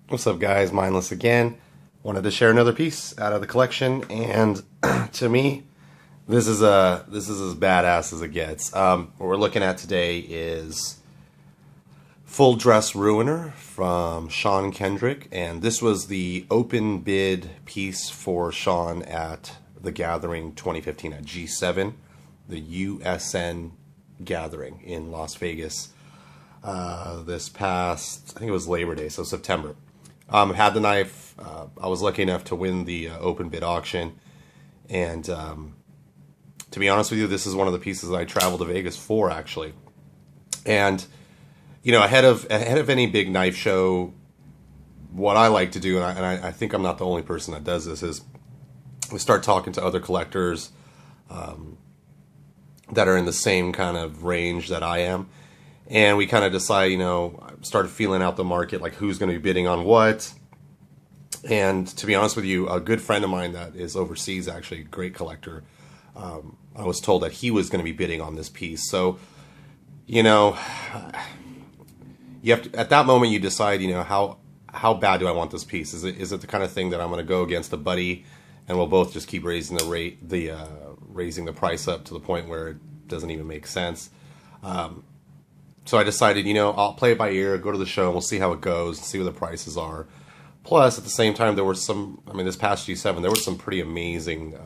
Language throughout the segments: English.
What's up, guys? Mindless again. Wanted to share another piece out of the collection, and to me, this is as badass as it gets. What we're looking at today is Full Dress Ruiner from Sean Kendrick, and this was the open bid piece for Sean at the Gathering 2015 at G7, the USN Gathering in Las Vegas. This past, I think it was Labor Day, so September. Had the knife. I was lucky enough to win the open bid auction, and to be honest with you, this is one of the pieces that I traveled to Vegas for, actually. And you know, ahead of any big knife show, what I like to do, and I think I'm not the only person that does this, is we start talking to other collectors that are in the same kind of range that I am. And we kind of decide, you know, started feeling out the market, like who's going to be bidding on what. And to be honest with you, a good friend of mine that is overseas, actually a great collector, I was told that he was going to be bidding on this piece. So, you know, you have to, at that moment you decide, you know, how bad do I want this piece? Is it the kind of thing that I'm going to go against a buddy and we'll both just keep raising raising the price up to the point where it doesn't even make sense? So I decided, you know, I'll play it by ear, go to the show, and we'll see how it goes, and see what the prices are. Plus, at the same time, there were some, I mean, this past G7, there were some pretty amazing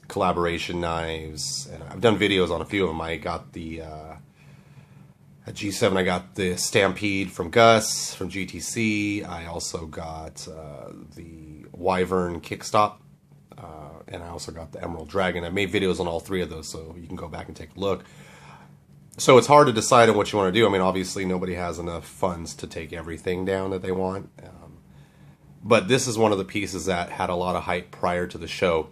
collaboration knives. And I've done videos on a few of them. I got the, at G7, I got the Stampede from Gus, from GTC. I also got the Wyvern Kickstop. And I also got the Emerald Dragon. I made videos on all three of those, so you can go back and take a look. So it's hard to decide on what you want to do. I mean, obviously, nobody has enough funds to take everything down that they want. But this is one of the pieces that had a lot of hype prior to the show.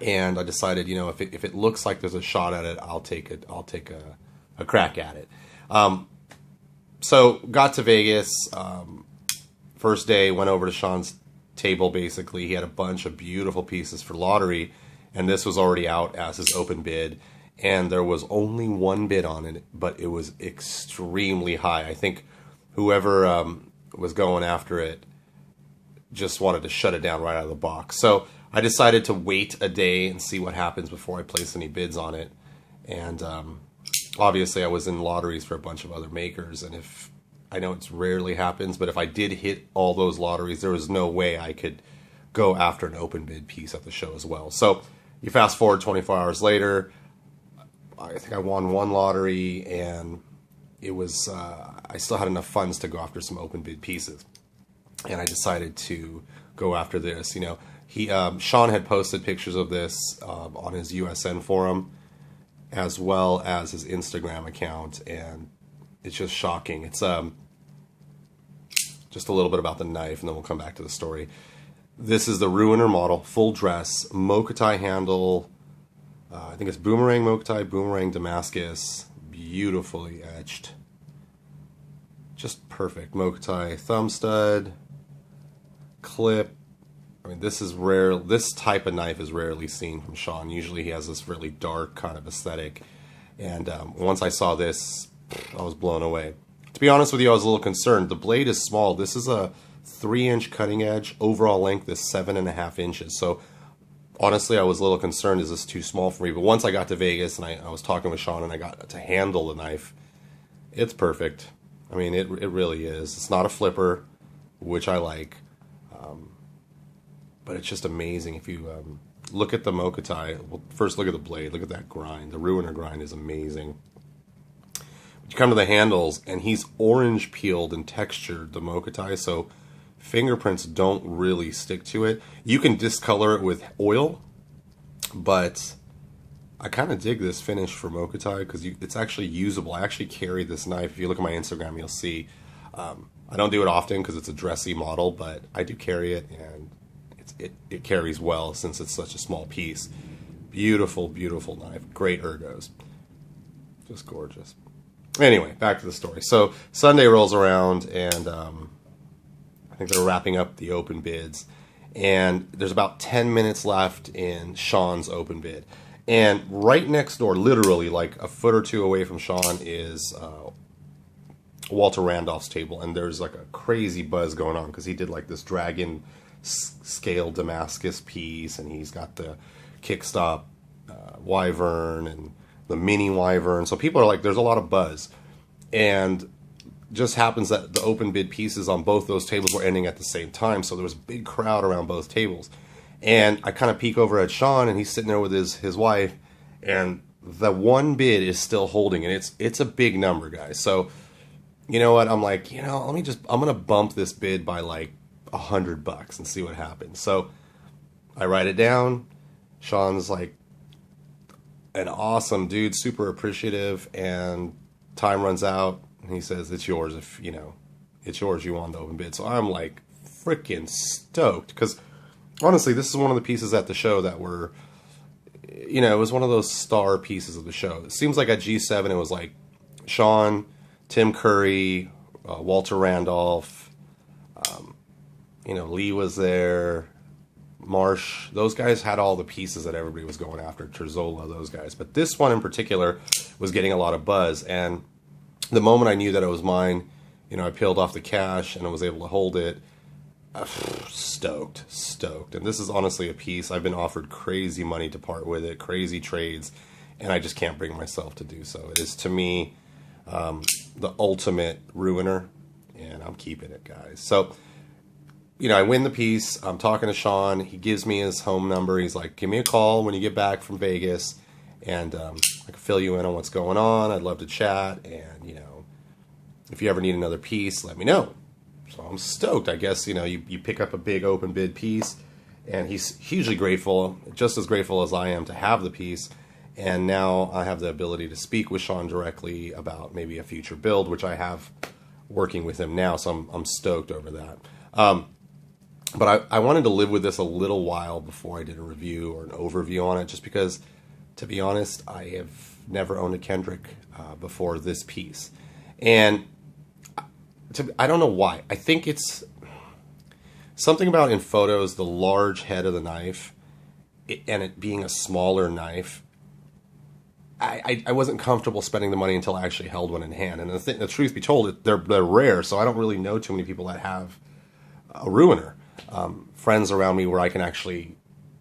And I decided, you know, if it looks like there's a shot at it, I'll take a crack at it. So got to Vegas. First day, went over to Sean's table, basically. He had a bunch of beautiful pieces for lottery. And this was already out as his open bid. And there was only one bid on it, but it was extremely high. I think whoever was going after it just wanted to shut it down right out of the box. So I decided to wait a day and see what happens before I place any bids on it. And obviously I was in lotteries for a bunch of other makers, and if I know it rarely happens, but if I did hit all those lotteries, there was no way I could go after an open bid piece at the show as well. So you fast forward 24 hours later, I think I won one lottery, and it was I still had enough funds to go after some open bid pieces, and I decided to go after this. You know, Sean had posted pictures of this on his USN forum as well as his Instagram account, and it's just shocking. It's just a little bit about the knife, and then we'll come back to the story. This is the Ruiner model, full dress, Mokutai handle. I think it's Boomerang Mokutai, Boomerang Damascus, beautifully etched. Just perfect. Mokutai thumb stud, clip. I mean, this is rare. This type of knife is rarely seen from Sean. Usually he has this really dark kind of aesthetic. And once I saw this, I was blown away. To be honest with you, I was a little concerned. The blade is small. This is a 3-inch cutting edge. Overall length is 7.5 inches. So honestly, I was a little concerned, is this too small for me? But once I got to Vegas and I was talking with Sean and I got to handle the knife, it's perfect. I mean, it really is. It's not a flipper, which I like. But it's just amazing. If you look at the Mokutai, well, first look at the blade. Look at that grind. The Ruiner grind is amazing. But you come to the handles, and he's orange peeled and textured, the Mokutai, so fingerprints don't really stick to it. You can discolor it with oil, but I kind of dig this finish for Mokutai because it's actually usable. I actually carry this knife. If you look at my Instagram, you'll see. I don't do it often because it's a dressy model, but I do carry it, and it carries well since it's such a small piece. Beautiful, beautiful knife. Great ergos. Just gorgeous. Anyway, back to the story. So Sunday rolls around, and I think they're wrapping up the open bids, and there's about 10 minutes left in Sean's open bid. And right next door, literally like a foot or two away from Sean, is Walter Randolph's table, and there's like a crazy buzz going on because he did like this dragon scale Damascus piece, and he's got the kickstop wyvern and the mini wyvern. So people are like, there's a lot of buzz, and just happens that the open bid pieces on both those tables were ending at the same time. So there was a big crowd around both tables, and I kind of peek over at Sean, and he's sitting there with his wife, and the one bid is still holding, and it's a big number, guys. So you know what? I'm like, I'm gonna bump this bid by like $100 and see what happens. So I write it down. Sean's like an awesome dude, super appreciative, and time runs out, and he says, "It's yours if it's yours. You won the open bid." So I'm like freaking stoked because honestly, this is one of the pieces at the show that were, it was one of those star pieces of the show. It seems like at G7 it was like Sean, Tim Curry, Walter Randolph, Lee was there, Marsh. Those guys had all the pieces that everybody was going after, Terzola, those guys. But this one in particular was getting a lot of buzz. And the moment I knew that it was mine, I peeled off the cash and I was able to hold it. Stoked. And this is honestly a piece. I've been offered crazy money to part with it, crazy trades, and I just can't bring myself to do so. It is, to me, the ultimate ruiner, and I'm keeping it, guys. So, I win the piece. I'm talking to Sean. He gives me his home number. He's like, give me a call when you get back from Vegas, and I can fill you in on what's going on. I'd love to chat, and, if you ever need another piece, let me know. So I'm stoked. I guess, you pick up a big open bid piece, and he's hugely grateful, just as grateful as I am to have the piece. And now I have the ability to speak with Sean directly about maybe a future build, which I have working with him now. So I'm stoked over that. But I wanted to live with this a little while before I did a review or an overview on it, just because, to be honest, I have never owned a Kendrick before this piece. And I don't know why. I think it's something about, in photos, the large head of the knife and it being a smaller knife. I wasn't comfortable spending the money until I actually held one in hand. And the truth be told, they're rare, so I don't really know too many people that have a ruiner. Friends around me where I can actually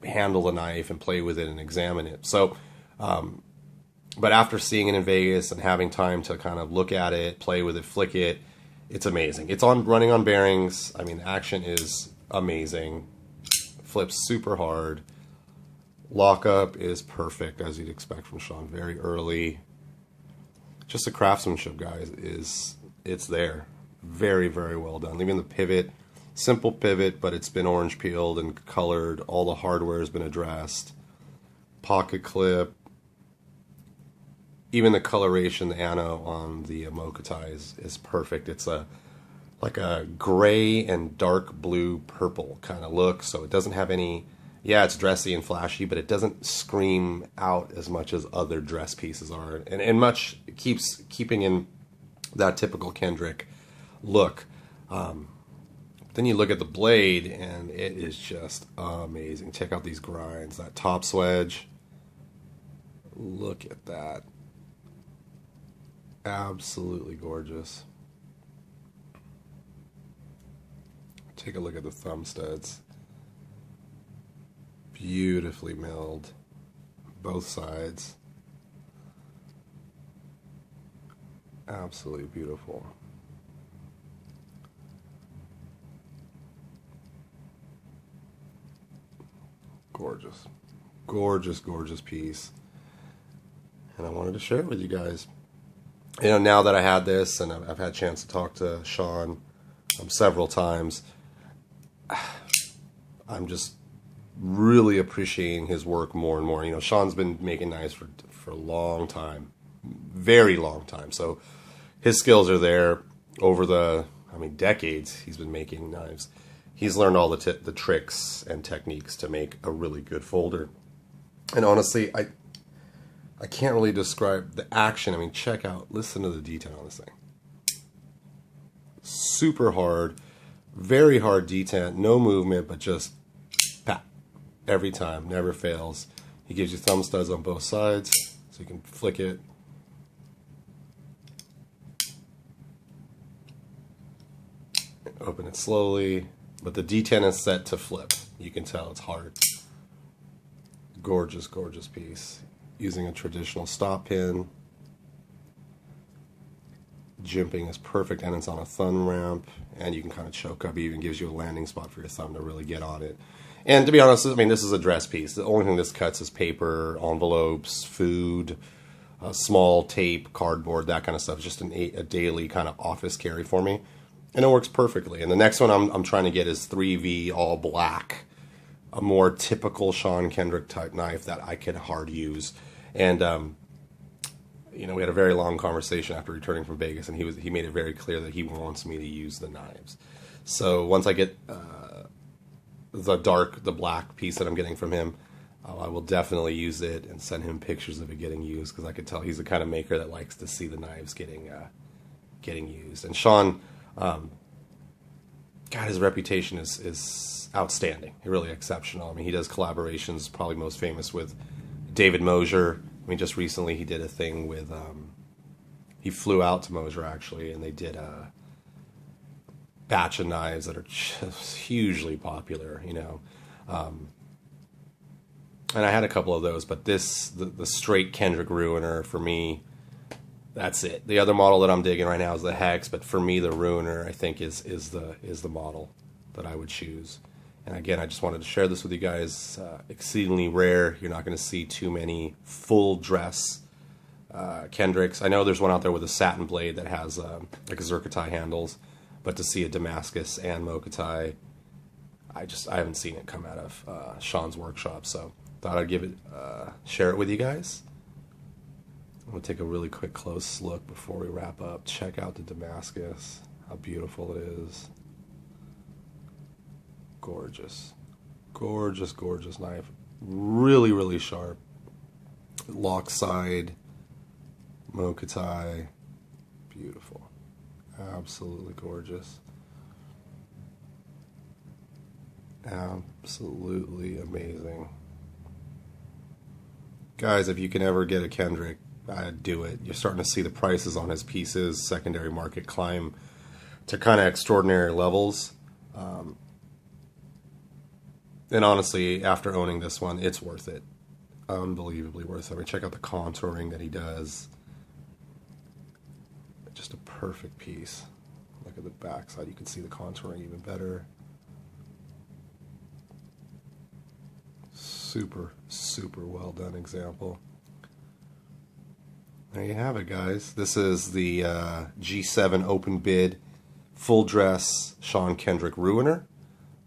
handle the knife and play with it and examine it. So, but after seeing it in Vegas and having time to kind of look at it, play with it, flick it, it's amazing. It's running on bearings. I mean, the action is amazing. Flips super hard. Lockup is perfect, as you'd expect from Sean. Very early. Just the craftsmanship, guys, it's there. Very, very well done. Even the pivot, simple pivot, but it's been orange peeled and colored. All the hardware has been addressed. Pocket clip. Even the coloration, the ano on the mocha tie is perfect. It's like a gray and dark blue purple kind of look, so it doesn't have any. Yeah, it's dressy and flashy, but it doesn't scream out as much as other dress pieces are, and much keeping in that typical Kendrick look. Then you look at the blade, and it is just amazing. Check out these grinds, that top swedge. Look at that. Absolutely gorgeous. Take a look at the thumb studs. Beautifully milled, both sides. Absolutely beautiful. Gorgeous. Gorgeous, gorgeous piece. And I wanted to share it with you guys. Now that I had this, and I've had a chance to talk to Sean several times, I'm just really appreciating his work more and more. Sean's been making knives for a long time, very long time. So his skills are there over the, decades he's been making knives. He's learned all the tricks and techniques to make a really good folder. And honestly, I can't really describe the action. Check out, listen to the detail on this thing. Super hard, very hard detent, no movement, but just every time, never fails. He gives you thumb studs on both sides, so you can flick it. Open it slowly, but the D10 is set to flip. You can tell it's hard. Gorgeous, gorgeous piece. Using a traditional stop pin. Jimping is perfect, and it's on a thumb ramp, and you can kind of choke up. It even gives you a landing spot for your thumb to really get on it. And to be honest, I mean, this is a dress piece. The only thing this cuts is paper, envelopes, food, small tape, cardboard, that kind of stuff. It's just a daily kind of office carry for me, and it works perfectly. And the next one I'm trying to get is 3V all black, a more typical Sean Kendrick type knife that I can hard use. And you know, we had a very long conversation after returning from Vegas, and he made it very clear that he wants me to use the knives. So once I get the black piece that I'm getting from him, I will definitely use it and send him pictures of it getting used, because I could tell he's the kind of maker that likes to see the knives getting used. And Sean, God, his reputation is outstanding. Really exceptional. I mean, he does collaborations, probably most famous with David Mosier. I mean, just recently he did a thing with, he flew out to Mosier actually, and they did a batch of knives that are just hugely popular, you know. And I had a couple of those, but the straight Kendrick Ruiner, for me, that's it. The other model that I'm digging right now is the Hex, but for me, the Ruiner, I think, is the model that I would choose. And again, I just wanted to share this with you guys. Exceedingly rare. You're not going to see too many full dress Kendricks. I know there's one out there with a satin blade that has like a Zircotai handles, but to see a Damascus and Mokatai, I haven't seen it come out of Sean's workshop. So thought I'd give it, share it with you guys. I'm gonna take a really quick close look before we wrap up. Check out the Damascus. How beautiful it is. Gorgeous, gorgeous, gorgeous knife. Really, really sharp. Lock side, Mokatai, beautiful, absolutely gorgeous, absolutely amazing. Guys, if you can ever get a Kendrick, I'd do it. You're starting to see the prices on his pieces, secondary market, climb to kind of extraordinary levels. And honestly, after owning this one, it's worth it. Unbelievably worth it. I mean, check out the contouring that he does. Just a perfect piece. Look at the backside. You can see the contouring even better. Super, super well done example. There you have it, guys. This is the G7 open bid full dress Sean Kendrick Ruiner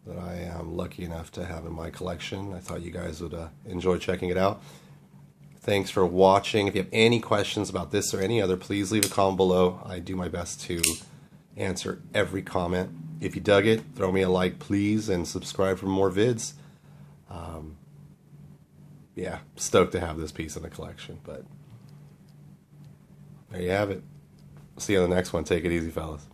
that I am lucky enough to have in my collection. I thought you guys would enjoy checking it out. Thanks for watching. If you have any questions about this or any other, please leave a comment below. I do my best to answer every comment. If you dug it, throw me a like, please, and subscribe for more vids. Yeah, stoked to have this piece in the collection. But there you have it. See you on the next one. Take it easy, fellas.